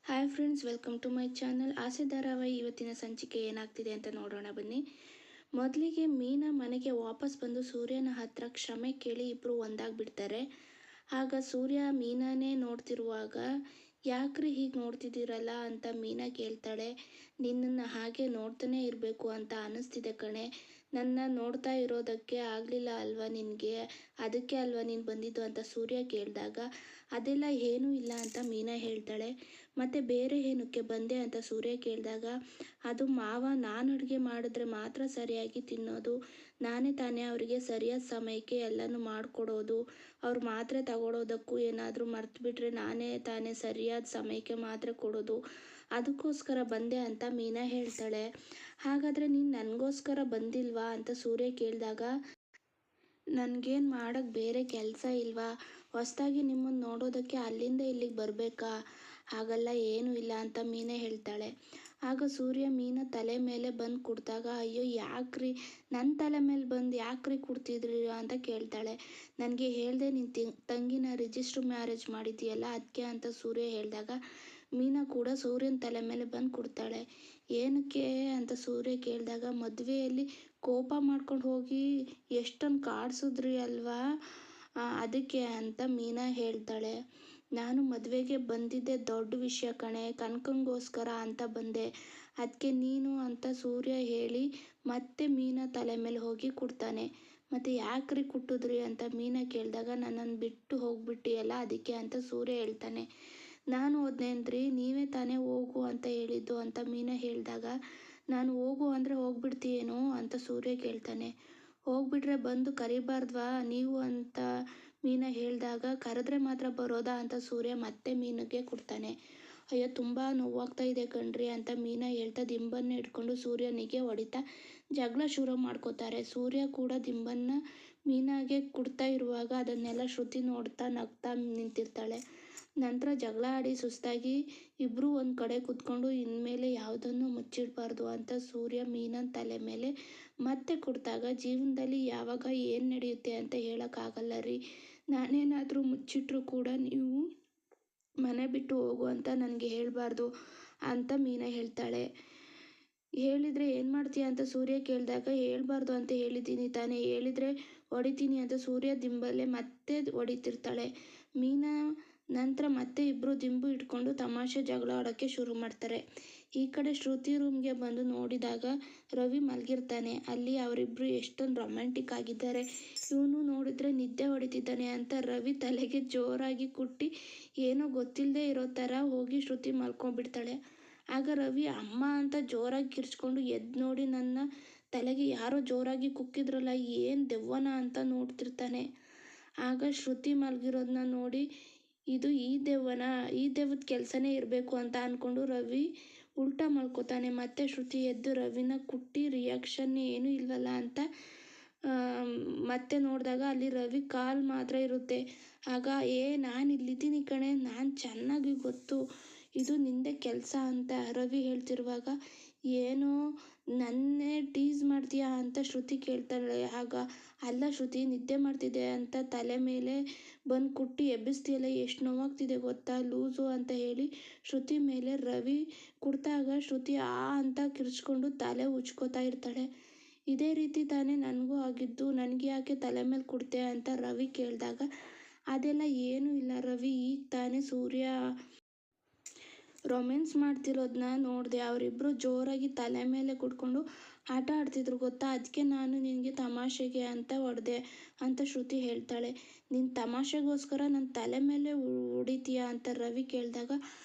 Hi friends, welcome to my channel. ಆಸೆ ಧಾರಾವಾಹಿ ಇವತ್ತಿನ ಸಂಚಿಕೆ ಏನಾಗ್ತಿದೆ ಅಂತ ನೋಡೋಣ ಬನ್ನಿ. ಮೊದಲಿಗೆ ಮೀನಾ ಮನೆಗೆ ವಾಪಸ್ ಬಂದು ಸೂರ್ಯನ ಹತ್ರ ಕ್ಷಮೆ ಕೇಳಿ ಇಬ್ಬರು ಒಂದಾಗ್ಬಿಡ್ತಾರೆ. ಆಗ ಸೂರ್ಯ ಮೀನಾನೇ ನೋಡ್ತಿರುವಾಗ, ಯಾಕ್ರಿ ಹೀಗೆ ನೋಡ್ತಿದ್ದೀರಲ್ಲ ಅಂತ ಮೀನಾ ಕೇಳ್ತಾಳೆ. ನಿನ್ನನ್ನು ಹಾಗೆ ನೋಡ್ತಾನೆ ಇರಬೇಕು ಅಂತ ಅನ್ನಿಸ್ತಿದೆ ಕಣೆ. ನನ್ನ ನೋಡ್ತಾ ಇರೋದಕ್ಕೆ ಆಗಲಿಲ್ಲ ಅಲ್ವಾ ನಿನಗೆ, ಅದಕ್ಕೆ ಅಲ್ವಾ ನೀನು ಬಂದಿದ್ದು ಅಂತ ಸೂರ್ಯ ಕೇಳಿದಾಗ, ಅದೆಲ್ಲ ಏನೂ ಇಲ್ಲ ಅಂತ ಮೀನಾ ಹೇಳ್ತಾಳೆ. ಮತ್ತು ಬೇರೆ ಏನಕ್ಕೆ ಬಂದೆ ಅಂತ ಸೂರ್ಯ ಕೇಳಿದಾಗ, ಅದು ಮಾವ ನಾನು ಅಡುಗೆ ಮಾಡಿದ್ರೆ ಮಾತ್ರ ಸರಿಯಾಗಿ ತಿನ್ನೋದು, ನಾನೇ ತಾನೇ ಅವರಿಗೆ ಸರಿಯಾದ ಸಮಯಕ್ಕೆ ಎಲ್ಲನೂ ಮಾಡಿಕೊಡೋದು, ಅವ್ರು ಮಾತ್ರೆ ತಗೊಳ್ಳೋದಕ್ಕೂ ಏನಾದರೂ ಮರ್ತುಬಿಟ್ರೆ ನಾನೇ ತಾನೇ ಸರಿಯಾದ ಸಮಯಕ್ಕೆ ಮಾತ್ರೆ ಕೊಡೋದು, ಅದಕ್ಕೋಸ್ಕರ ಬಂದೆ ಅಂತ ಮೀನಾ ಹೇಳ್ತಾಳೆ. ಹಾಗಾದರೆ ನೀನು ನನಗೋಸ್ಕರ ಬಂದಿಲ್ವಾ ಅಂತ ಸೂರ್ಯ ಕೇಳಿದಾಗ, ನನಗೇನು ಮಾಡೋಕ್ಕೆ ಬೇರೆ ಕೆಲಸ ಇಲ್ವಾ, ಹೊಸದಾಗಿ ನಿಮ್ಮನ್ನು ನೋಡೋದಕ್ಕೆ ಅಲ್ಲಿಂದ ಇಲ್ಲಿಗೆ ಬರಬೇಕಾ, ಹಾಗೆಲ್ಲ ಏನೂ ಇಲ್ಲ ಅಂತ ಮೀನಾ ಹೇಳ್ತಾಳೆ. ಆಗ ಸೂರ್ಯ ಮೀನಾ ತಲೆ ಮೇಲೆ ಬಂದು ಕುಡ್ದಾಗ, ಅಯ್ಯೋ ಯಾಕ್ರಿ ನನ್ನ ತಲೆ ಮೇಲೆ ಬಂದು ಯಾಕ್ರಿ ಕುಡ್ತಿದ್ರಿ ಅಂತ ಕೇಳ್ತಾಳೆ. ನನಗೆ ಹೇಳ್ದೆ ನಿನ್ನ ತಂಗಿನ ರಿಜಿಸ್ಟ್ರ್ ಮ್ಯಾರೇಜ್ ಮಾಡಿದ್ದೀಯಲ್ಲ ಅದಕ್ಕೆ ಅಂತ ಸೂರ್ಯ ಹೇಳಿದಾಗ, ಮೀನಾ ಕೂಡ ಸೂರ್ಯನ ತಲೆ ಮೇಲೆ ಬಂದು ಕುಡ್ತಾಳೆ. ಏನಕ್ಕೆ ಅಂತ ಸೂರ್ಯ ಕೇಳಿದಾಗ, ಮದುವೆಯಲ್ಲಿ ಕೋಪ ಮಾಡ್ಕೊಂಡು ಹೋಗಿ ಎಷ್ಟೊಂದು ಕಾಡಿಸಿದ್ರಿ ಅಲ್ವಾ, ಅದಕ್ಕೆ ಅಂತ ಮೀನಾ ಹೇಳ್ತಾಳೆ. ನಾನು ಮದುವೆಗೆ ಬಂದಿದ್ದೆ ದೊಡ್ಡ ವಿಷಯ ಕಣೆ, ಕನಕಂಗೋಸ್ಕರ ಅಂತ ಬಂದೆ, ಅದಕ್ಕೆ ನೀನು ಅಂತ ಸೂರ್ಯ ಹೇಳಿ ಮತ್ತೆ ಮೀನಾ ತಲೆ ಮೇಲೆ ಹೋಗಿ ಕುಡ್ತಾನೆ. ಮತ್ತು ಯಾಕ್ರಿ ಕುಟ್ಟಿದ್ರಿ ಅಂತ ಮೀನಾ ಕೇಳಿದಾಗ, ನನ್ನನ್ನು ಬಿಟ್ಟು ಹೋಗ್ಬಿಟ್ಟಿಯಲ್ಲ ಅದಕ್ಕೆ ಅಂತ ಸೂರ್ಯ ಹೇಳ್ತಾನೆ. ನಾನು ಹೋದ್ನೇನ್ರಿ, ನೀವೇ ತಾನೇ ಹೋಗು ಅಂತ ಹೇಳಿದ್ದು ಅಂತ ಮೀನಾ ಹೇಳಿದಾಗ, ನಾನು ಹೋಗು ಅಂದರೆ ಹೋಗ್ಬಿಡ್ತೀಯೇನೋ ಅಂತ ಸೂರ್ಯ ಕೇಳ್ತಾನೆ. ಹೋಗ್ಬಿಟ್ರೆ ಬಂದು ಕರಿಬಾರ್ದ್ವಾ ನೀವು ಅಂತ ಮೀನಾ ಹೇಳಿದಾಗ, ಕರೆದ್ರೆ ಮಾತ್ರ ಬರೋದಾ ಅಂತ ಸೂರ್ಯ ಮತ್ತೆ ಮೀನಿಗೆ ಕೊಡ್ತಾನೆ. ಅಯ್ಯೋ ತುಂಬ ನೋವಾಗ್ತಾ ಇದೆ ಕಣ್ರಿ ಅಂತ ಮೀನಾ ಹೇಳ್ತಾ ದಿಂಬನ್ನು ಇಟ್ಕೊಂಡು ಸೂರ್ಯನಿಗೆ ಹೊಡಿತಾ ಜಗಳ ಶುರು ಮಾಡ್ಕೋತಾರೆ. ಸೂರ್ಯ ಕೂಡ ದಿಂಬನ್ನು ಮೀನಾಗೆ ಕುಡ್ತಾ ಇರುವಾಗ ಅದನ್ನೆಲ್ಲ ಶ್ರುತಿ ನೋಡ್ತಾ ನಗ್ತಾ ನಿಂತಿರ್ತಾಳೆ. ನಂತರ ಜಗಳ ಆಡಿ ಸುಸ್ತಾಗಿ ಇಬ್ಬರು ಒಂದು ಕಡೆ ಕೂತ್ಕೊಂಡು, ಇನ್ಮೇಲೆ ಯಾವುದನ್ನು ಮುಚ್ಚಿಡಬಾರ್ದು ಅಂತ ಸೂರ್ಯ ಮೀನನ ತಲೆ ಮೇಲೆ ಮತ್ತೆ ಕುಡ್ದಾಗ, ಜೀವನದಲ್ಲಿ ಯಾವಾಗ ಏನು ನಡೆಯುತ್ತೆ ಅಂತ ಹೇಳೋಕ್ಕಾಗಲ್ಲ ರೀ, ನಾನೇನಾದರೂ ಮುಚ್ಚಿಟ್ರೂ ಕೂಡ ನೀವು ಮನೆ ಬಿಟ್ಟು ಹೋಗು ಅಂತ ನನಗೆ ಹೇಳಬಾರ್ದು ಅಂತ ಮೀನಾ ಹೇಳ್ತಾಳೆ. ಹೇಳಿದರೆ ಏನು ಮಾಡ್ತೀಯ ಅಂತ ಸೂರ್ಯ ಕೇಳಿದಾಗ, ಹೇಳ್ಬಾರ್ದು ಅಂತ ಹೇಳಿದ್ದೀನಿ ತಾನೇ, ಹೇಳಿದರೆ ಹೊಡಿತೀನಿ ಅಂತ ಸೂರ್ಯ ದಿಂಬಲ್ಲೇ ಮತ್ತೆ ಹೊಡಿತಿರ್ತಾಳೆ. ಮೀನಾ ನಂತರ ಮತ್ತೆ ಇಬ್ಬರು ದಿಂಬು ಇಟ್ಕೊಂಡು ತಮಾಷೆ ಜಗಳ ಆಡೋಕ್ಕೆ ಶುರು ಮಾಡ್ತಾರೆ. ಈ ಕಡೆ ಶ್ರುತಿ ರೂಮ್ಗೆ ಬಂದು ನೋಡಿದಾಗ ರವಿ ಮಲಗಿರ್ತಾನೆ. ಅಲ್ಲಿ ಅವರಿಬ್ಬರು ಎಷ್ಟೊಂದು ರೊಮ್ಯಾಂಟಿಕ್ ಆಗಿದ್ದಾರೆ, ಇವನು ನೋಡಿದ್ರೆ ನಿದ್ದೆ ಹೊಡಿತಿದ್ದಾನೆ ಅಂತ ರವಿ ತಲೆಗೆ ಜೋರಾಗಿ ಕುಟ್ಟಿ ಏನೋ ಗೊತ್ತಿಲ್ಲದೆ ಇರೋ ಥರ ಹೋಗಿ ಶ್ರುತಿ ಮಲ್ಕೊಂಡ್ಬಿಡ್ತಾಳೆ. ಆಗ ರವಿ ಅಮ್ಮ ಅಂತ ಜೋರಾಗಿ ಕಿರ್ಚ್ಕೊಂಡು ಎದ್ದು ನೋಡಿ, ನನ್ನ ತಲೆಗೆ ಯಾರೋ ಜೋರಾಗಿ ಕುಕ್ಕಿದ್ರಲ್ಲ, ಏನು ದೆವ್ವನ ಅಂತ ನೋಡ್ತಿರ್ತಾನೆ. ಆಗ ಶ್ರುತಿ ಮಲಗಿರೋದನ್ನ ನೋಡಿ, ಇದು ಈ ದೆವ್ವದ ಕೆಲಸನೇ ಇರಬೇಕು ಅಂತ ಅಂದ್ಕೊಂಡು ರವಿ ಉಲ್ಟಾ ಮಲ್ಕೋತಾನೆ. ಮತ್ತೆ ಶ್ರುತಿ ಎದ್ದು ರವಿನ ಕುಟ್ಟಿ ರಿಯಾಕ್ಷನ್ ಏನೂ ಇಲ್ವಲ್ಲ ಅಂತ ಮತ್ತೆ ನೋಡಿದಾಗ ಅಲ್ಲಿ ರವಿ ಕಾಲು ಮಾತ್ರ ಇರುತ್ತೆ. ಆಗ ನಾನು ಇಲ್ಲಿದ್ದೀನಿ ಕಣೆ, ನಾನು ಚೆನ್ನಾಗಿ ಗೊತ್ತು ಇದು ನಿಂದೆ ಕೆಲಸ ಅಂತ ರವಿ ಹೇಳ್ತಿರುವಾಗ, ಏನೋ ನನ್ನೇ ಟೀಸ್ ಮಾಡ್ತೀಯಾ ಅಂತ ಶ್ರುತಿ ಕೇಳ್ತಾಳೆ. ಆಗ ಅಲ್ಲ ಶ್ರುತಿ, ನಿದ್ದೆ ಮಾಡ್ತಿದ್ದೆ ಅಂತ ತಲೆ ಮೇಲೆ ಬಂದು ಕುಟ್ಟಿ ಎಬ್ಬಿಸ್ತೀಯಲ್ಲ, ಎಷ್ಟು ನೋವಾಗ್ತಿದೆ ಗೊತ್ತಾ ಲೂಸು ಅಂತ ಹೇಳಿ ಶ್ರುತಿ ಮೇಲೆ ರವಿ ಕುಡ್ದಾಗ ಶ್ರುತಿ ಅಂತ ಕಿರ್ಚ್ಕೊಂಡು ತಲೆ ಉಚ್ಕೋತಾ ಇರ್ತಾಳೆ. ಇದೇ ರೀತಿ ತಾನೇ ನನಗೂ ಆಗಿದ್ದು, ನನಗೆ ಯಾಕೆ ತಲೆ ಮೇಲೆ ಕುಡ್ತೆ ಅಂತ ರವಿ ಕೇಳಿದಾಗ, ಅದೆಲ್ಲ ಏನೂ ಇಲ್ಲ ರವಿ, ಈಗ ತಾನೇ ಸೂರ್ಯ ರೊಮ್ಯಾನ್ಸ್ ಮಾಡ್ತಿರೋದನ್ನ ನೋಡಿದೆ, ಅವರಿಬ್ಬರು ಜೋರಾಗಿ ತಲೆ ಮೇಲೆ ಕುಡ್ಕೊಂಡು ಆಟ ಆಡ್ತಿದ್ರು ಗೊತ್ತಾ, ಅದಕ್ಕೆ ನಾನು ನಿನಗೆ ತಮಾಷೆಗೆ ಅಂತ ಹೊಡೆದೆ ಅಂತ ಶ್ರುತಿ ಹೇಳ್ತಾಳೆ. ನಿನ್ನ ತಮಾಷೆಗೋಸ್ಕರ ನನ್ನ ತಲೆ ಮೇಲೆ ಹೊಡಿತೀಯಾ ಅಂತ ರವಿ ಕೇಳಿದಾಗ,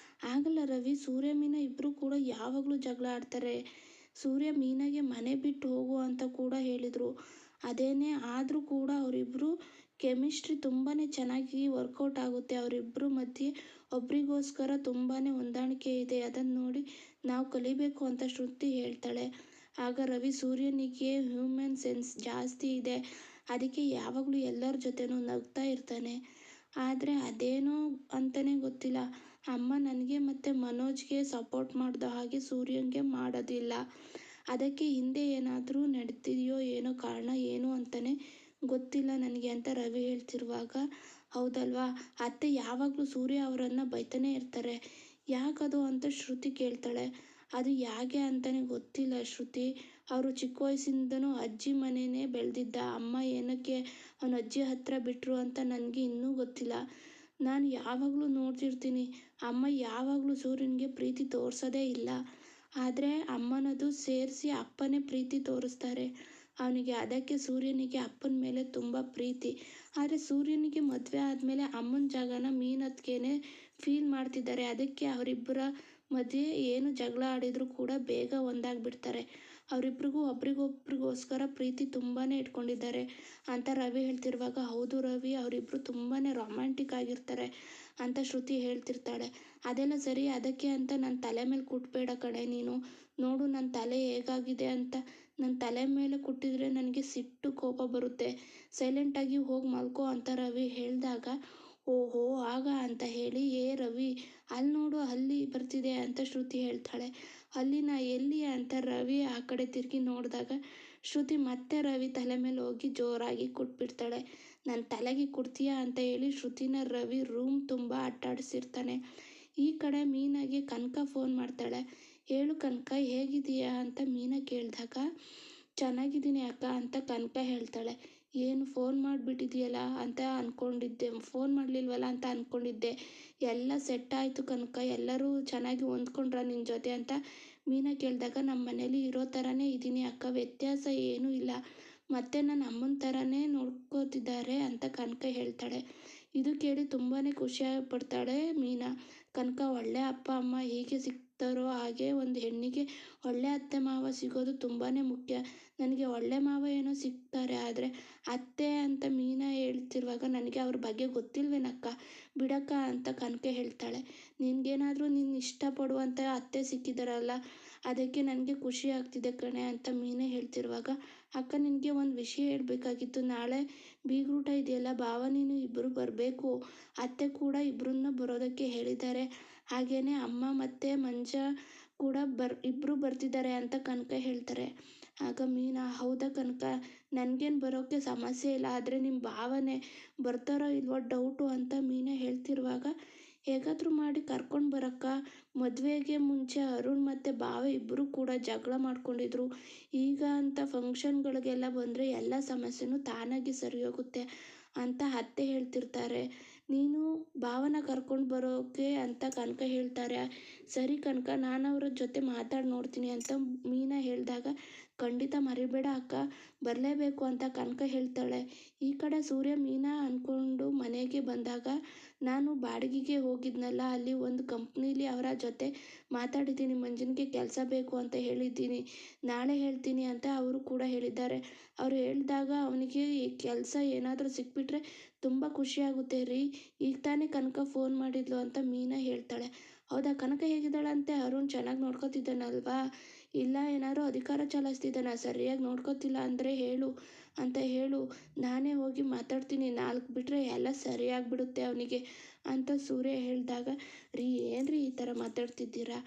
ಆಗಲ್ಲ ರವಿ, ಸೂರ್ಯ ಮೀನಾ ಇಬ್ಬರು ಕೂಡ ಯಾವಾಗಲೂ ಜಗಳ ಆಡ್ತಾರೆ, ಸೂರ್ಯ ಮೀನಾಗೆ ಮನೆ ಬಿಟ್ಟು ಹೋಗು ಅಂತ ಕೂಡ ಹೇಳಿದರು, ಅದೇನೇ ಆದರೂ ಕೂಡ ಅವರಿಬ್ಬರು ಕೆಮಿಸ್ಟ್ರಿ ತುಂಬಾ ಚೆನ್ನಾಗಿ ವರ್ಕೌಟ್ ಆಗುತ್ತೆ, ಅವರಿಬ್ಬರು ಮಧ್ಯೆ ಒಬ್ರಿಗೋಸ್ಕರ ತುಂಬಾ ಹೊಂದಾಣಿಕೆ ಇದೆ, ಅದನ್ನು ನೋಡಿ ನಾವು ಕಲಿಬೇಕು ಅಂತ ಶ್ರುತಿ ಹೇಳ್ತಾಳೆ. ಆಗ ರವಿ, ಸೂರ್ಯನಿಗೆ ಹ್ಯೂಮನ್ ಸೆನ್ಸ್ ಜಾಸ್ತಿ ಇದೆ, ಅದಕ್ಕೆ ಯಾವಾಗಲೂ ಎಲ್ಲರ ಜೊತೆನೂ ನಗ್ತಾ ಇರ್ತಾನೆ, ಆದರೆ ಅದೇನೋ ಅಂತಲೇ ಗೊತ್ತಿಲ್ಲ, ಅಮ್ಮ ನನಗೆ ಮತ್ತು ಮನೋಜ್ಗೆ ಸಪೋರ್ಟ್ ಮಾಡಿದ ಹಾಗೆ ಸೂರ್ಯನಿಗೆ ಮಾಡೋದಿಲ್ಲ, ಅದಕ್ಕೆ ಹಿಂದೆ ಏನಾದರೂ ನಡೀತಿದೆಯೋ ಏನೋ, ಕಾರಣ ಏನು ಅಂತಲೇ ಗೊತ್ತಿಲ್ಲ ನನಗೆ ಅಂತ ರವಿ ಹೇಳ್ತಿರುವಾಗ, ಹೌದಲ್ವಾ ಅತ್ತೆ ಯಾವಾಗಲೂ ಸೂರ್ಯ ಅವರನ್ನು ಬೈತಾನೆ ಇರ್ತಾರೆ, ಯಾಕದು ಅಂತ ಶ್ರುತಿ ಕೇಳ್ತಾಳೆ. ಅದು ಯಾಕೆ ಅಂತಲೇ ಗೊತ್ತಿಲ್ಲ ಶ್ರುತಿ. ಅವರು ಚಿಕ್ಕ ವಯಸ್ಸಿಂದನೂ ಅಜ್ಜಿ ಮನೆಯೇ ಬೆಳೆದಿದ್ದ. ಅಮ್ಮ ಏನಕ್ಕೆ ಅವನ ಅಜ್ಜಿ ಹತ್ರ ಬಿಟ್ಟರು ಅಂತ ನನಗೆ ಇನ್ನೂ ಗೊತ್ತಿಲ್ಲ. ನಾನು ಯಾವಾಗಲೂ ನೋಡ್ತಿರ್ತೀನಿ, ಅಮ್ಮ ಯಾವಾಗಲೂ ಸೂರ್ಯನಿಗೆ ಪ್ರೀತಿ ತೋರಿಸೋದೇ ಇಲ್ಲ. ಆದರೆ ಅಮ್ಮನದು ಸೇರಿಸಿ ಅಪ್ಪನೇ ಪ್ರೀತಿ ತೋರಿಸ್ತಾರೆ ಅವನಿಗೆ. ಅದಕ್ಕೆ ಸೂರ್ಯನಿಗೆ ಅಪ್ಪನ ಮೇಲೆ ತುಂಬ ಪ್ರೀತಿ. ಆದರೆ ಸೂರ್ಯನಿಗೆ ಮದುವೆ ಆದಮೇಲೆ ಅಮ್ಮನ ಜಾಗನ ಮೀನತ್ಗೆನೇ ಫೀಲ್ ಮಾಡ್ತಿದ್ದಾರೆ. ಅದಕ್ಕೆ ಅವರಿಬ್ಬರ ಮಧ್ಯೆ ಏನು ಜಗಳ ಆಡಿದರೂ ಕೂಡ ಬೇಗ ಒಂದಾಗ್ಬಿಡ್ತಾರೆ. ಅವರಿಬ್ರಿಗೂ ಒಬ್ರಿಗೊಬ್ರಿಗೋಸ್ಕರ ಪ್ರೀತಿ ತುಂಬಾ ಇಟ್ಕೊಂಡಿದ್ದಾರೆ ಅಂತ ರವಿ ಹೇಳ್ತಿರುವಾಗ, ಹೌದು ರವಿ, ಅವರಿಬ್ಬರು ತುಂಬಾ ರೊಮ್ಯಾಂಟಿಕ್ ಆಗಿರ್ತಾರೆ ಅಂತ ಶ್ರುತಿ ಹೇಳ್ತಿರ್ತಾಳೆ. ಅದೆಲ್ಲ ಸರಿ, ಅದಕ್ಕೆ ಅಂತ ನನ್ನ ತಲೆ ಮೇಲೆ ಕುಟ್ಬೇಡ ಕಣೆ ನೀನು. ನೋಡು ನನ್ನ ತಲೆ ಹೇಗಾಗಿದೆ ಅಂತ. ನನ್ನ ತಲೆ ಮೇಲೆ ಕುಟ್ಟಿದ್ರೆ ನನಗೆ ಸಿಟ್ಟು ಕೋಪ ಬರುತ್ತೆ. ಸೈಲೆಂಟಾಗಿ ಹೋಗಿ ಮಲ್ಕೋ ಅಂತ ರವಿ ಹೇಳಿದಾಗ, ಓಹೋ ಆಗ ಅಂತ ಹೇಳಿ, ಏ ರವಿ ಅಲ್ಲಿ ನೋಡು ಹಲ್ಲಿ ಬರ್ತಿದೆ ಅಂತ ಶ್ರುತಿ ಹೇಳ್ತಾಳೆ. ಅಲ್ಲಿನ ಎಲ್ಲಿ ಅಂತ ರವಿ ಆ ಕಡೆ ತಿರುಗಿ ನೋಡಿದಾಗ ಶ್ರುತಿ ಮತ್ತೆ ರವಿ ತಲೆ ಮೇಲೆ ಹೋಗಿ ಜೋರಾಗಿ ಕುಟ್ಬಿಡ್ತಾಳೆ. ನನ್ನ ತಲೆಗೆ ಕುಡ್ತೀಯಾ ಅಂತ ಹೇಳಿ ಶ್ರುತಿನ ರವಿ ರೂಮ್ ತುಂಬ ಅಟ್ಟಾಡಿಸಿರ್ತಾನೆ. ಈ ಕಡೆ ಮೀನಾಗೆ ಕನಕ ಫೋನ್ ಮಾಡ್ತಾಳೆ. ಹೇಳು ಕನಕ, ಹೇಗಿದೀಯಾ ಅಂತ ಮೀನಾ ಕೇಳಿದಾಗ, ಚೆನ್ನಾಗಿದ್ದೀನಿ ಅಕ್ಕ ಅಂತ ಕನಕ ಹೇಳ್ತಾಳೆ. ಏನು ಫೋನ್ ಮಾಡಿಬಿಟ್ಟಿದೆಯಲ್ಲ ಅಂತ ಅಂದ್ಕೊಂಡಿದ್ದೆ, ಫೋನ್ ಮಾಡಲಿಲ್ವಲ್ಲ ಅಂತ ಅಂದ್ಕೊಂಡಿದ್ದೆ. ಎಲ್ಲ ಸೆಟ್ ಆಯಿತು ಕನಕ, ಎಲ್ಲರೂ ಚೆನ್ನಾಗಿ ಹೊಂದ್ಕೊಂಡ್ರ ನಿನ್ನ ಜೊತೆ ಅಂತ ಮೀನಾ ಕೇಳಿದಾಗ, ನಮ್ಮ ಮನೇಲಿ ಇರೋ ಥರನೇ ಇದ್ದೀನಿ ಅಕ್ಕ, ವ್ಯತ್ಯಾಸ ಏನೂ ಇಲ್ಲ, ಮತ್ತೆ ನನ್ನ ಅಮ್ಮನ ಥರನೇ ನೋಡ್ಕೋತಿದ್ದಾರೆ ಅಂತ ಕನಕ ಹೇಳ್ತಾಳೆ. ಇದು ಕೇಳಿ ತುಂಬಾ ಖುಷಿ ಪಡ್ತಾಳೆ ಮೀನಾ. ಕನಕ, ಒಳ್ಳೆ ಅಪ್ಪ ಅಮ್ಮ ಹೀಗೆ ಸಿಗ್ತಾರೋ ಹಾಗೆ ಒಂದು ಹೆಣ್ಣಿಗೆ ಒಳ್ಳೆ ಅತ್ತೆ ಮಾವ ಸಿಗೋದು ತುಂಬಾ ಮುಖ್ಯ. ನನಗೆ ಒಳ್ಳೆ ಮಾವ ಏನೋ ಸಿಗ್ತಾರೆ, ಆದರೆ ಅತ್ತೆ ಅಂತ ಮೀನಾ ಹೇಳ್ತಿರುವಾಗ ನನಗೆ ಅವ್ರ ಬಗ್ಗೆ ಗೊತ್ತಿಲ್ವೇನಕ್ಕ, ಬಿಡಕ್ಕ ಅಂತ ಕನಕ ಹೇಳ್ತಾಳೆ. ನಿನಗೇನಾದರೂ ನೀನು ಇಷ್ಟಪಡುವಂಥ ಅತ್ತೆ ಸಿಕ್ಕಿದಾರಲ್ಲ, ಅದಕ್ಕೆ ನನಗೆ ಖುಷಿ ಆಗ್ತಿದೆ ಕಣೆ ಅಂತ ಮೀನಾ ಹೇಳ್ತಿರುವಾಗ, ಅಕ್ಕ ನಿನಗೆ ಒಂದು ವಿಷಯ ಹೇಳಬೇಕಾಗಿತ್ತು. ನಾಳೆ ಬೀಗ್ರೂಟ ಇದೆಯಲ್ಲ, ಭಾವ ನೀನು ಇಬ್ಬರು ಬರಬೇಕು. ಅತ್ತೆ ಕೂಡ ಇಬ್ಬರನ್ನ ಬರೋದಕ್ಕೆ ಹೇಳಿದ್ದಾರೆ. ಹಾಗೆಯೇ ಅಮ್ಮ ಮತ್ತು ಮಂಜ ಕೂಡ ಇಬ್ಬರು ಬರ್ತಿದ್ದಾರೆ ಅಂತ ಕನಕ ಹೇಳ್ತಾರೆ. ಆಗ ಮೀನಾ, ಹೌದಾ ಕನಕ, ನನಗೇನು ಬರೋಕ್ಕೆ ಸಮಸ್ಯೆ ಇಲ್ಲ, ಆದರೆ ನಿಮ್ಮ ಭಾವನೆ ಬರ್ತಾರೋ ಇಲ್ವೋ ಡೌಟು ಅಂತ ಮೀನಾ ಹೇಳ್ತಿರುವಾಗ, ಹೇಗಾದರೂ ಮಾಡಿ ಕರ್ಕೊಂಡು ಬರಕ್ಕ. ಮದುವೆಗೆ ಮುಂಚೆ ಅರುಣ್ ಮತ್ತು ಭಾವ ಇಬ್ಬರು ಕೂಡ ಜಗಳ ಮಾಡ್ಕೊಂಡಿದ್ರು. ಈಗ ಅಂತ ಫಂಕ್ಷನ್ಗಳಿಗೆಲ್ಲ ಬಂದರೆ ಎಲ್ಲ ಸಮಸ್ಯೆನೂ ತಾನಾಗಿ ಸರಿ ಹೋಗುತ್ತೆ ಅಂತ ಅತ್ತೆ ಹೇಳ್ತಿರ್ತಾರೆ. ನೀನು ಭಾವನ ಕರ್ಕೊಂಡು ಬರೋಕೆ ಅಂತ ಕನಕ ಹೇಳ್ತಾರೆ. ಸರಿ ಕನಕ, ನಾನು ಅವರ ಜೊತೆ ಮಾತಾಡಿ ನೋಡ್ತೀನಿ ಅಂತ ಮೀನಾ ಹೇಳಿದಾಗ, ಖಂಡಿತ ಮರಿಬೇಡ ಅಕ್ಕ, ಬರಲೇಬೇಕು ಅಂತ ಕನಕ ಹೇಳ್ತಾಳೆ. ಈ ಕಡೆ ಸೂರ್ಯ ಮೀನಾ ಅಂದ್ಕೊಂಡು ಮನೆಗೆ ಬಂದಾಗ, ನಾನು ಬಾಡಿಗೆಗೆ ಹೋಗಿದ್ನಲ್ಲ, ಅಲ್ಲಿ ಒಂದು ಕಂಪ್ನೀಲಿ ಅವರ ಜೊತೆ ಮಾತಾಡಿದ್ದೀನಿ, ಮಂಜನಿಗೆ ಕೆಲಸ ಬೇಕು ಅಂತ ಹೇಳಿದ್ದೀನಿ, ನಾಳೆ ಹೇಳ್ತೀನಿ ಅಂತ ಅವರು ಕೂಡ ಹೇಳಿದ್ದಾರೆ. ಅವರು ಹೇಳಿದಾಗ ಅವನಿಗೆ ಈ ಕೆಲಸ ಏನಾದರೂ ಸಿಕ್ಬಿಟ್ರೆ ತುಂಬ ಖುಷಿಯಾಗುತ್ತೆ ರೀ. ಈಗ ತಾನೇ ಕನಕ ಫೋನ್ ಮಾಡಿದ್ಲು ಅಂತ ಮೀನಾ ಹೇಳ್ತಾಳೆ. ಹೌದಾ, ಕನಕ ಹೇಗಿದ್ದಾಳಂತೆ? ಅರುಣ್ ಚೆನ್ನಾಗಿ ನೋಡ್ಕೋತಿದ್ದಾನಲ್ವಾ? ಇಲ್ಲ ಏನಾದರೂ ಅಧಿಕಾರ ಚಲಾಯಿಸ್ತಿದ್ದಾನ, ಸರಿಯಾಗಿ ನೋಡ್ಕೋತಿಲ್ಲ ಅಂದರೆ ಹೇಳು ಅಂತ ಹೇಳು, ನಾನೇ ಹೋಗಿ ಮಾತಾಡ್ತೀನಿ, 4 ಬಿಟ್ಟರೆ ಎಲ್ಲ ಸರಿಯಾಗಿಬಿಡುತ್ತೆ ಅವನಿಗೆ ಅಂತ ಸೂರ್ಯ ಹೇಳಿದಾಗ, ರೀ ಏನ್ರಿ ಈ ಥರ ಮಾತಾಡ್ತಿದ್ದೀರಾ?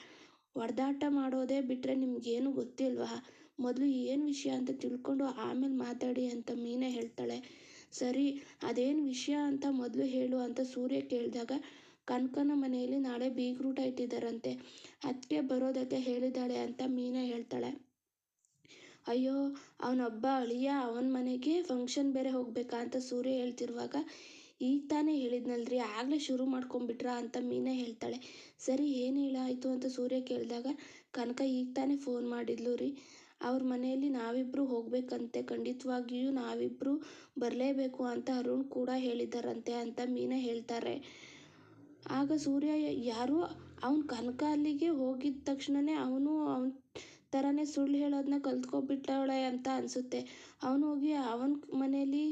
ಹೊಡೆದಾಟ ಮಾಡೋದೇ ಬಿಟ್ಟರೆ ನಿಮಗೇನು ಗೊತ್ತಿಲ್ವಾ? ಮೊದಲು ಏನು ವಿಷಯ ಅಂತ ತಿಳ್ಕೊಂಡು ಆಮೇಲೆ ಮಾತಾಡಿ ಅಂತ ಮೀನಾ ಹೇಳ್ತಾಳೆ. ಸರಿ, ಅದೇನು ವಿಷಯ ಅಂತ ಮೊದಲು ಹೇಳು ಅಂತ ಸೂರ್ಯ ಕೇಳಿದಾಗ, ಕನಕನ ಮನೆಯಲ್ಲಿ ನಾಳೆ ಬೀಗ್ರೂಟ ಇಟ್ಟಿದ್ದಾರಂತೆ, ಅದಕ್ಕೆ ಬರೋದಕ್ಕೆ ಹೇಳಿದ್ದಾಳೆ ಅಂತ ಮೀನಾ ಹೇಳ್ತಾಳೆ. ಅಯ್ಯೋ, ಅವನೊಬ್ಬ ಅಳಿಯ, ಅವನ ಮನೆಗೆ ಫಂಕ್ಷನ್ ಬೇರೆ ಹೋಗ್ಬೇಕಾ ಅಂತ ಸೂರ್ಯ ಹೇಳ್ತಿರುವಾಗ, ಈಗ ತಾನೇ ಹೇಳಿದ್ನಲ್ರಿ, ಆಗಲೇ ಶುರು ಮಾಡ್ಕೊಂಬಿಟ್ರಾ ಅಂತ ಮೀನಾ ಹೇಳ್ತಾಳೆ. ಸರಿ, ಏನು ಹೇಳಾಯಿತು ಅಂತ ಸೂರ್ಯ ಕೇಳಿದಾಗ, ಕನಕ ಈಗ ತಾನೇ ಫೋನ್ ಮಾಡಿದ್ಲು ರೀ, ಅವ್ರ ಮನೆಯಲ್ಲಿ ನಾವಿಬ್ಬರು ಹೋಗ್ಬೇಕಂತೆ, ಖಂಡಿತವಾಗಿಯೂ ನಾವಿಬ್ಬರು ಬರಲೇಬೇಕು ಅಂತ ಅರುಣ್ ಕೂಡ ಹೇಳಿದ್ದಾರಂತೆ ಅಂತ ಮೀನಾ ಹೇಳ್ತಾರೆ. ಆಗ ಸೂರ್ಯ, ಯಾರು ಅವನು ಕನಕ ಅಲ್ಲಿಗೆ ಹೋಗಿದ ತಕ್ಷಣವೇ ಅವನು ಅವನ ಥರನೇ ಸುಳ್ಳು ಹೇಳೋದನ್ನ ಕಲ್ತ್ಕೊಬಿಟ್ಟಾಳೆ ಅಂತ ಅನಿಸುತ್ತೆ. ಅವನು ಹೋಗಿ ಅವನ ಮನೇಲಿ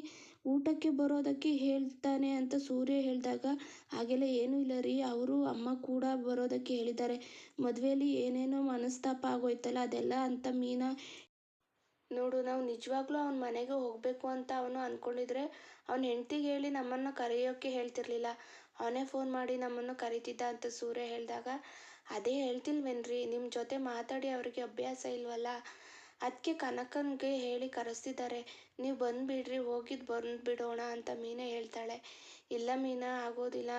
ಊಟಕ್ಕೆ ಬರೋದಕ್ಕೆ ಹೇಳ್ತಾನೆ ಅಂತ ಸೂರ್ಯ ಹೇಳಿದಾಗ, ಹಾಗೆಲ್ಲ ಏನೂ ಇಲ್ಲ ರೀ, ಅವರು ಅಮ್ಮ ಕೂಡ ಬರೋದಕ್ಕೆ ಹೇಳಿದ್ದಾರೆ, ಮದುವೆಯಲ್ಲಿ ಏನೇನೋ ಮನಸ್ತಾಪ ಆಗೋಯ್ತಲ್ಲ ಅದೆಲ್ಲ ಅಂತ ಮೀನಾ. ನೋಡು, ನಾವು ನಿಜವಾಗ್ಲೂ ಅವನ ಮನೆಗೆ ಹೋಗಬೇಕು ಅಂತ ಅವನು ಅಂದ್ಕೊಂಡಿದ್ರೆ ಅವನ ಹೆಂಡ್ತಿಗೆ ಹೇಳಿ ನಮ್ಮನ್ನು ಕರೆಯೋಕ್ಕೆ ಹೇಳ್ತಿರ್ಲಿಲ್ಲ, ಅವನೇ ಫೋನ್ ಮಾಡಿ ನಮ್ಮನ್ನು ಕರೀತಿದ್ದ ಅಂತ ಸೂರ್ಯ ಹೇಳಿದಾಗ, ಅದೇ ಹೇಳ್ತಿಲ್ವೇನ್ರಿ, ನಿಮ್ಮ ಜೊತೆ ಮಾತಾಡಿ ಅವರಿಗೆ ಅಭ್ಯಾಸ ಇಲ್ವಲ್ಲ, ಅದಕ್ಕೆ ಕನಕನಿಗೆ ಹೇಳಿ ಕರೆಸ್ತಿದ್ದಾರೆ, ನೀವು ಬಂದುಬಿಡ್ರಿ, ಹೋಗಿದ್ದು ಬಂದುಬಿಡೋಣ ಅಂತ ಮೀನಾ ಹೇಳ್ತಾಳೆ. ಇಲ್ಲ ಮೀನಾ, ಆಗೋದಿಲ್ಲ,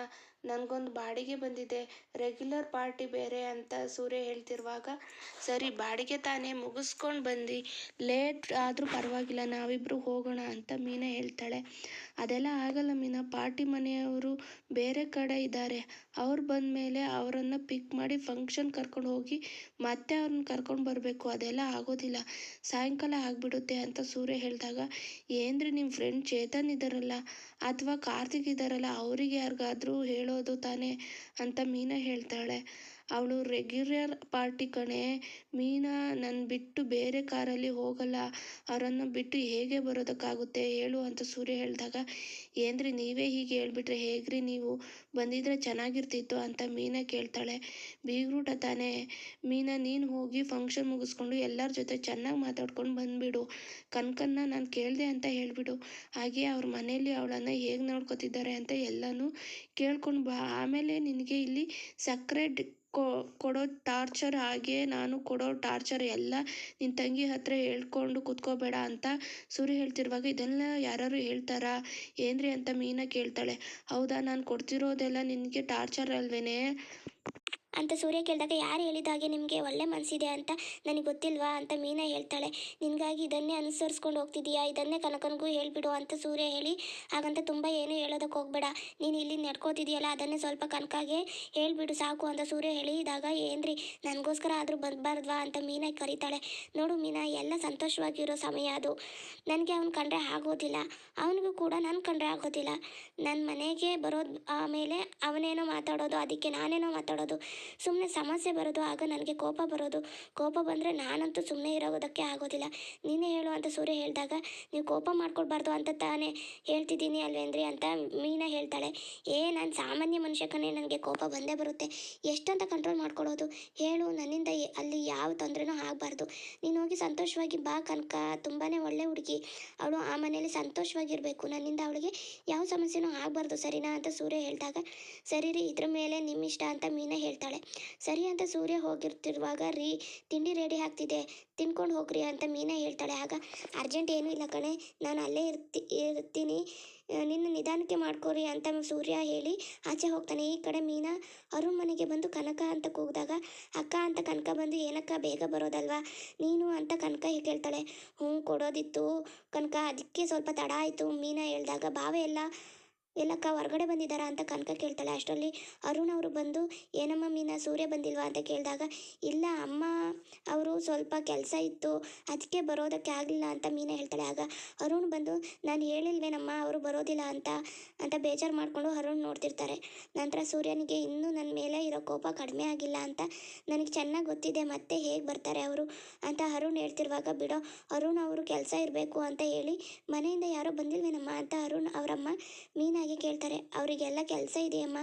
ನನಗೊಂದು ಬಾಡಿಗೆ ಬಂದಿದೆ, ರೆಗ್ಯುಲರ್ ಪಾರ್ಟಿ ಬೇರೆ ಅಂತ ಸೂರ್ಯ ಹೇಳ್ತಿರುವಾಗ, ಸರಿ ಬಾಡಿಗೆ ತಾನೇ ಮುಗಿಸ್ಕೊಂಡು ಬಂದು ಲೇಟ್ ಆದರೂ ಪರವಾಗಿಲ್ಲ ನಾವಿಬ್ಬರು ಹೋಗೋಣ ಅಂತ ಮೀನಾ ಹೇಳ್ತಾಳೆ. ಅದೆಲ್ಲ ಆಗಲ್ಲ ಮೀನಾ, ಪಾರ್ಟಿ ಮನೆಯವರು ಬೇರೆ ಕಡೆ ಇದ್ದಾರೆ, ಅವ್ರು ಬಂದಮೇಲೆ ಅವರನ್ನು ಪಿಕ್ ಮಾಡಿ ಫಂಕ್ಷನ್ ಕರ್ಕೊಂಡು ಹೋಗಿ ಮತ್ತೆ ಅವ್ರನ್ನ ಕರ್ಕೊಂಡು ಬರಬೇಕು, ಅದೆಲ್ಲ ಆಗೋದಿಲ್ಲ, ಸಾಯಂಕಾಲ ಆಗಿಬಿಡುತ್ತೆ ಅಂತ ಸೂರ್ಯ ಹೇಳಿದಾಗ, ಏನ್ರಿ ನಿಮ್ಮ ಫ್ರೆಂಡ್ ಚೇತನ್ ಇದ್ದಾರಲ್ಲ ಅಥವಾ ಕಾರ್ತಿಕ್ ಇದ್ದಾರಲ್ಲ ಅವರಿಗೆ ಯಾರಿಗಾದ್ರೂ ಹೇಳೋದು ತಾನೇ ಅಂತ ಮೀನಾ ಹೇಳ್ತಾಳೆ. ಅವಳು ರೆಗ್ಯುಲರ್ ಪಾರ್ಟಿ ಕಣೆ ಮೀನಾ, ನನ್ನ ಬಿಟ್ಟು ಬೇರೆ ಕಾರಲ್ಲಿ ಹೋಗಲ್ಲ, ಅವರನ್ನು ಬಿಟ್ಟು ಹೇಗೆ ಬರೋದಕ್ಕಾಗುತ್ತೆ ಹೇಳು ಅಂತ ಸೂರ್ಯ ಹೇಳಿದಾಗ, ಏನ್ರಿ ನೀವೇ ಹೀಗೆ ಹೇಳ್ಬಿಟ್ರೆ ಹೇಗ್ರಿ, ನೀವು ಬಂದಿದ್ರೆ ಚೆನ್ನಾಗಿರ್ತಿತ್ತು ಅಂತ ಮೀನಾ ಕೇಳ್ತಾಳೆ. ಬೀಗ್ರೂಟ ತಾನೇ ಮೀನಾ, ನೀನು ಹೋಗಿ ಫಂಕ್ಷನ್ ಮುಗಿಸ್ಕೊಂಡು ಎಲ್ಲರ ಜೊತೆ ಚೆನ್ನಾಗಿ ಮಾತಾಡ್ಕೊಂಡು ಬಂದುಬಿಡು, ಕನಕನ್ನ ನಾನು ಕೇಳಿದೆ ಅಂತ ಹೇಳಿಬಿಡು, ಹಾಗೆ ಅವ್ರ ಮನೇಲಿ ಅವಳನ್ನು ಹೇಗೆ ನೋಡ್ಕೊತಿದ್ದಾರೆ ಅಂತ ಎಲ್ಲನೂ ಕೇಳ್ಕೊಂಡು ಬಾ, ಆಮೇಲೆ ನಿನಗೆ ಇಲ್ಲಿ ಸಕ್ಕರೆ ಕೊಡೋ ಟಾರ್ಚರ್ ಹಾಗೆ ನಾನು ಕೊಡೋ ಟಾರ್ಚರ್ ಎಲ್ಲ ನಿನ್ನ ತಂಗಿ ಹತ್ರ ಹೇಳ್ಕೊಂಡು ಕೂತ್ಕೋಬೇಡ ಅಂತ ಸೂರ್ಯ ಹೇಳ್ತಿರುವಾಗ, ಇದೆಲ್ಲ ಯಾರು ಹೇಳ್ತಾರಾ ಏನ್ರಿ ಅಂತ ಮೀನಾ ಕೇಳ್ತಾಳೆ. ಹೌದಾ, ನಾನು ಕೊಡ್ತಿರೋದೆಲ್ಲ ನಿನಗೆ ಟಾರ್ಚರ್ ಅಲ್ವೇನೆ ಅಂತ ಸೂರ್ಯ ಕೇಳಿದಾಗ, ಯಾರು ಹೇಳಿದಾಗೆ ನಿಮಗೆ ಒಳ್ಳೆ ಮನಸ್ಸಿದೆ ಅಂತ ನನಗೆ ಗೊತ್ತಿಲ್ವಾ ಅಂತ ಮೀನಾ ಹೇಳ್ತಾಳೆ. ನಿನಗಾಗಿ ಇದನ್ನೇ ಅನುಸರಿಸ್ಕೊಂಡು ಹೋಗ್ತಿದ್ದೀಯಾ, ಇದನ್ನೇ ಕನಕನಿಗೂ ಹೇಳ್ಬಿಡು ಅಂತ ಸೂರ್ಯ ಹೇಳಿ, ಹಾಗಂತ ತುಂಬ ಏನು ಹೇಳೋದಕ್ಕೆ ಹೋಗ್ಬೇಡ, ನೀನು ಇಲ್ಲಿ ನಡ್ಕೋತಿದೆಯಲ್ಲ ಅದನ್ನೇ ಸ್ವಲ್ಪ ಕನಕಾಗೆ ಹೇಳ್ಬಿಡು ಸಾಕು ಅಂತ ಸೂರ್ಯ ಹೇಳಿದಾಗ, ಏನ್ರಿ ನನಗೋಸ್ಕರ ಆದರೂ ಬರಬಾರ್ದ್ವಾ ಅಂತ ಮೀನಾ ಕರೀತಾಳೆ. ನೋಡು ಮೀನಾ, ಎಲ್ಲ ಸಂತೋಷವಾಗಿರೋ ಸಮಯ ಅದು, ನನಗೆ ಅವ್ನು ಕಂಡ್ರೆ ಆಗೋದಿಲ್ಲ, ಅವನಿಗೂ ಕೂಡ ನಾನು ಕಂಡ್ರೆ ಆಗೋದಿಲ್ಲ, ನನ್ನ ಮನೆಗೆ ಬರೋದು ಆಮೇಲೆ ಅವನೇನೋ ಮಾತಾಡೋದು, ಅದಕ್ಕೆ ನಾನೇನೋ ಮಾತಾಡೋದು, ಸುಮ್ಮನೆ ಸಮಸ್ಯೆ ಬರೋದು, ಆಗ ನನಗೆ ಕೋಪ ಬರೋದು, ಕೋಪ ಬಂದರೆ ನಾನಂತೂ ಸುಮ್ಮನೆ ಇರೋದಕ್ಕೆ ಆಗೋದಿಲ್ಲ, ನೀನೇ ಹೇಳು ಅಂತ ಸೂರ್ಯ ಹೇಳಿದಾಗ, ನೀವು ಕೋಪ ಮಾಡ್ಕೊಳ್ಬಾರ್ದು ಅಂತ ತಾನೇ ಹೇಳ್ತಿದ್ದೀನಿ ಅಲ್ವೇಂದ್ರಿ ಅಂತ ಮೀನಾ ಹೇಳ್ತಾಳೆ. ನಾನು ಸಾಮಾನ್ಯ ಮನುಷ್ಯ ಕಣೆ, ನನಗೆ ಕೋಪ ಬಂದೇ ಬರುತ್ತೆ, ಎಷ್ಟಂತ ಕಂಟ್ರೋಲ್ ಮಾಡ್ಕೊಳ್ಳೋದು ಹೇಳು, ನನ್ನಿಂದ ಅಲ್ಲಿ ಯಾವ ತೊಂದರೆನೂ ಆಗಬಾರ್ದು, ನೀನು ಹೋಗಿ ಸಂತೋಷವಾಗಿ ಬಾ ಕನಕ, ತುಂಬಾ ಒಳ್ಳೆ ಹುಡುಗಿ ಅವಳು, ಆ ಮನೇಲಿ ಸಂತೋಷವಾಗಿರಬೇಕು, ನನ್ನಿಂದ ಅವಳಿಗೆ ಯಾವ ಸಮಸ್ಯೆನೂ ಆಗಬಾರ್ದು ಸರಿನಾ ಅಂತ ಸೂರ್ಯ ಹೇಳಿದಾಗ, ಸರಿ ರೀ, ಇದ್ರ ಮೇಲೆ ನಿಮ್ಮ ಇಷ್ಟ ಅಂತ ಮೀನಾ ಹೇಳ್ತಾಳೆ. ಸರಿ ಅಂತ ಸೂರ್ಯ ಹೋಗಿರ್ತಿರುವಾಗ, ತಿಂಡಿ ರೆಡಿ ಆಗ್ತಿದೆ, ತಿನ್ಕೊಂಡು ಹೋಗ್ರಿ ಅಂತ ಮೀನಾ ಹೇಳ್ತಾಳೆ. ಆಗ ಅರ್ಜೆಂಟ್ ಏನೂ ಇಲ್ಲ ಕಣೆ, ನಾನು ಅಲ್ಲೇ ಇರ್ತೀನಿ, ನಿನ್ನ ನಿಧಾನಕ್ಕೆ ಮಾಡ್ಕೋರಿ ಅಂತ ಸೂರ್ಯ ಹೇಳಿ ಆಚೆ ಹೋಗ್ತಾನೆ. ಈ ಕಡೆ ಮೀನಾ ಅರುಣ್ ಮನೆಗೆ ಬಂದು ಕನಕ ಅಂತ ಕೂಗಿದಾಗ, ಅಕ್ಕ ಅಂತ ಕನಕ ಬಂದು, ಏನಕ್ಕ ಬೇಗ ಬರೋದಲ್ವಾ ನೀನು ಅಂತ ಕನಕ ಕೇಳ್ತಾಳೆ. ಕೊಡೋದಿತ್ತು ಕನಕ, ಅದಕ್ಕೆ ಸ್ವಲ್ಪ ತಡ ಆಯಿತು ಮೀನಾ ಹೇಳಿದಾಗ, ಬಾವೆ ಎಲ್ಲಕ್ಕ ಹೊರಗಡೆ ಬಂದಿದ್ದಾರಾ ಅಂತ ಕನಕ ಕೇಳ್ತಾಳೆ. ಅಷ್ಟರಲ್ಲಿ ಅರುಣ್ ಅವರು ಬಂದು, ಏನಮ್ಮ ಮೀನಾ ಸೂರ್ಯ ಬಂದಿಲ್ವಾ ಅಂತ ಕೇಳಿದಾಗ, ಇಲ್ಲ ಅಮ್ಮ ಅವರು ಸ್ವಲ್ಪ ಕೆಲಸ ಇತ್ತು ಅದಕ್ಕೆ ಬರೋದಕ್ಕೆ ಆಗಲಿಲ್ಲ ಅಂತ ಮೀನಾ ಹೇಳ್ತಾಳೆ. ಆಗ ಅರುಣ್ ಬಂದು, ನಾನು ಹೇಳಿಲ್ವೇನಮ್ಮ ಅವರು ಬರೋದಿಲ್ಲ ಅಂತ ಅಂತ ಬೇಜಾರು ಮಾಡಿಕೊಂಡು ಅರುಣ್ ನೋಡ್ತಿರ್ತಾರೆ. ನಂತರ ಸೂರ್ಯನಿಗೆ ಇನ್ನೂ ನನ್ನ ಮೇಲೆ ಇರೋ ಕೋಪ ಕಡಿಮೆ ಆಗಿಲ್ಲ ಅಂತ ನನಗೆ ಚೆನ್ನಾಗಿ ಗೊತ್ತಿದೆ, ಮತ್ತೆ ಹೇಗೆ ಬರ್ತಾರೆ ಅವರು ಅಂತ ಅರುಣ್ ಹೇಳ್ತಿರುವಾಗ, ಬಿಡೋ ಅರುಣ್ ಅವರು ಕೆಲಸ ಇರಬೇಕು ಅಂತ ಹೇಳಿ ಮನೆಯಿಂದ ಯಾರೋ ಬಂದಿಲ್ವೇನಮ್ಮ ಅಂತ ಅರುಣ್ ಅವರಮ್ಮ ಮೀನಾಗೆ ಕೇಳ್ತಾರೆ. ಅವರಿಗೆಲ್ಲ ಕೆಲಸ ಇದೆಯಮ್ಮ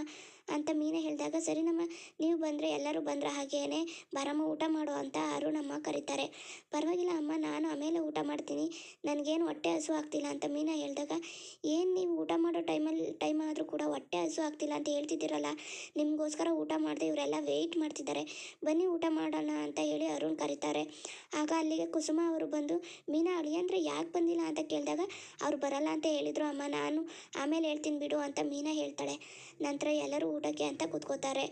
ಅಂತ ಮೀನಾ ಹೇಳಿದಾಗ, ಸರಿನಮ್ಮ ನೀವು ಬಂದರೆ ಎಲ್ಲರೂ ಬಂದರೆ ಹಾಗೇನೆ ಬರಮ್ಮ ಊಟ ಮಾಡು ಅಂತ ಅರುಣಮ್ಮ ಕರೀತಾರೆ. ಪರವಾಗಿಲ್ಲ ಅಮ್ಮ, ನಾನು ಆಮೇಲೆ ಊಟ ಮಾಡ್ತೀನಿ, ನನಗೇನು ಹೊಟ್ಟೆ ಹಸು ಆಗ್ತಿಲ್ಲ ಅಂತ ಮೀನಾ ಹೇಳಿದಾಗ, ಏನು ನೀವು ಊಟ ಮಾಡೋ ಟೈಮ್ ಆದರೂ ಕೂಡ ಹೊಟ್ಟೆ ಹಸು ಆಗ್ತಿಲ್ಲ ಅಂತ ಹೇಳ್ತಿದ್ದೀರಲ್ಲ, ನಿಮಗೋಸ್ಕರ ಊಟ ಮಾಡಿದೆ, ಇವರೆಲ್ಲ ವೆಯ್ಟ್ ಮಾಡ್ತಿದ್ದಾರೆ, ಬನ್ನಿ ಊಟ ಮಾಡೋಣ ಅಂತ ಹೇಳಿ ಅರುಣ್ ಕರೀತಾರೆ. ಆಗ ಅಲ್ಲಿಗೆ ಕುಸುಮ ಅವರು ಬಂದು, ಮೀನಾ ಅಳಿಯಂದ್ರೆ ಯಾಕೆ ಬಂದಿಲ್ಲ ಅಂತ ಕೇಳಿದಾಗ, ಅವ್ರು ಬರಲ್ಲ ಅಂತ ಹೇಳಿದರು ಅಮ್ಮ, ನಾನು ಆಮೇಲೆ ಹೇಳ್ತೀನಿ ಬಿಡು ಅಂತ ಮೀನಾ ಹೇಳ್ತಾಳೆ. ನಂತರ ಎಲ್ಲರೂ ಊಟಕ್ಕೆ ಅಂತ ಕೂತ್ಕೋತಾರೆ.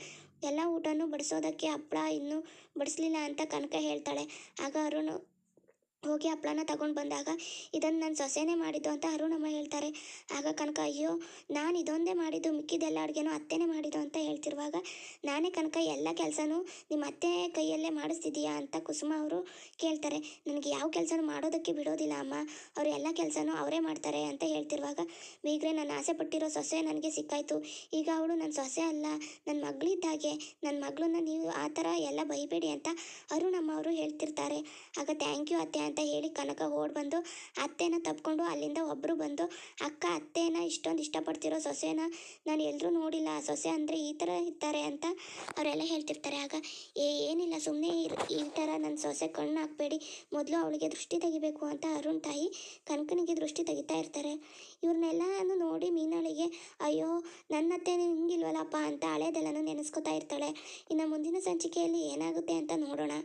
ಎಲ್ಲ ಊಟನೂ ಬಡಿಸೋದಕ್ಕೆ ಹಪ್ಪಳ ಇನ್ನೂ ಬಡಿಸ್ಲಿಲ್ಲ ಅಂತ ಕನಕ ಹೇಳ್ತಾಳೆ. ಆಗ ಅರುಣ್ ಹೋಗಿ ಹಪ್ಪಳನ ತಗೊಂಡು ಬಂದಾಗ, ಇದನ್ನು ನನ್ನ ಸೊಸೆನೇ ಮಾಡಿದ್ದು ಅಂತ ಅರುಣಮ್ಮ ಹೇಳ್ತಾರೆ. ಆಗ ಕನಕ, ಅಯ್ಯೋ ನಾನು ಇದೊಂದೇ ಮಾಡಿದ್ದು, ಮಿಕ್ಕಿದೆಲ್ಲ ಅಡುಗೆನೂ ಅತ್ತೆನೇ ಮಾಡಿದ್ದು ಅಂತ ಹೇಳ್ತಿರುವಾಗ, ನಾನೇ ಕನಕ ಎಲ್ಲ ಕೆಲಸನೂ ನಿಮ್ಮ ಅತ್ತೆ ಕೈಯಲ್ಲೇ ಮಾಡಿಸ್ತಿದ್ದೀಯಾ ಅಂತ ಕುಸುಮ ಅವರು ಕೇಳ್ತಾರೆ. ನನಗೆ ಯಾವ ಕೆಲಸನೂ ಮಾಡೋದಕ್ಕೆ ಬಿಡೋದಿಲ್ಲ ಅಮ್ಮ, ಅವರು ಎಲ್ಲ ಕೆಲಸನೂ ಅವರೇ ಮಾಡ್ತಾರೆ ಅಂತ ಹೇಳ್ತಿರುವಾಗ, ಬೀಗ್ರೆ ನಾನು ಆಸೆ ಪಟ್ಟಿರೋ ಸೊಸೆ ನನಗೆ ಸಿಕ್ಕಾಯ್ತು, ಈಗ ಅವಳು ನನ್ನ ಸೊಸೆ ಅಲ್ಲ, ನನ್ನ ಮಗಳಿದ್ದಾಗೆ, ನನ್ನ ಮಗಳನ್ನ ನೀವು ಆ ಥರ ಎಲ್ಲ ಬೈಬೇಡಿ ಅಂತ ಅರುಣಮ್ಮ ಅವರು ಹೇಳ್ತಿರ್ತಾರೆ. ಆಗ ಥ್ಯಾಂಕ್ ಯು ಅತ್ತೆ ಅಂತ ಹೇಳಿ ಕನಕ ಓಡ್ ಬಂದು ಅತ್ತೆನ ತಪ್ಕೊಂಡು ಅಲ್ಲಿಂದ ಒಬ್ಬರು ಬಂದು, ಅಕ್ಕ ಅತ್ತೆನ ಇಷ್ಟೊಂದು ಇಷ್ಟಪಡ್ತಿರೋ ಸೊಸೆನ ನಾನು ಎಲ್ಲರೂ ನೋಡಿಲ್ಲ, ಸೊಸೆ ಅಂದರೆ ಈ ಥರ ಇರ್ತಾರೆ ಅಂತ ಅವರೆಲ್ಲ ಹೇಳ್ತಿರ್ತಾರೆ. ಆಗ ಏನಿಲ್ಲ ಸುಮ್ಮನೆ ಈ ಥರ ನನ್ನ ಸೊಸೆ ಕಣ್ಣು ಹಾಕಬೇಡಿ, ಮೊದಲು ಅವಳಿಗೆ ದೃಷ್ಟಿ ತೆಗಿಬೇಕು ಅಂತ ಅರುಣ್ ತಾಯಿ ಕನಕನಿಗೆ ದೃಷ್ಟಿ ತೆಗಿತಾ ಇರ್ತಾರೆ. ಇವ್ರನ್ನೆಲ್ಲನೂ ನೋಡಿ ಮೀನಾಳಿಗೆ, ಅಯ್ಯೋ ನನ್ನ ಅತ್ತೆ ಹಿಂಗಿಲ್ವಲ್ಲಪ್ಪ ಅಂತ ಹಳೇದೆಲ್ಲನೂ ನೆನೆಸ್ಕೊತಾ ಇರ್ತಾಳೆ. ಇನ್ನು ಮುಂದಿನ ಸಂಚಿಕೆಯಲ್ಲಿ ಏನಾಗುತ್ತೆ ಅಂತ ನೋಡೋಣ.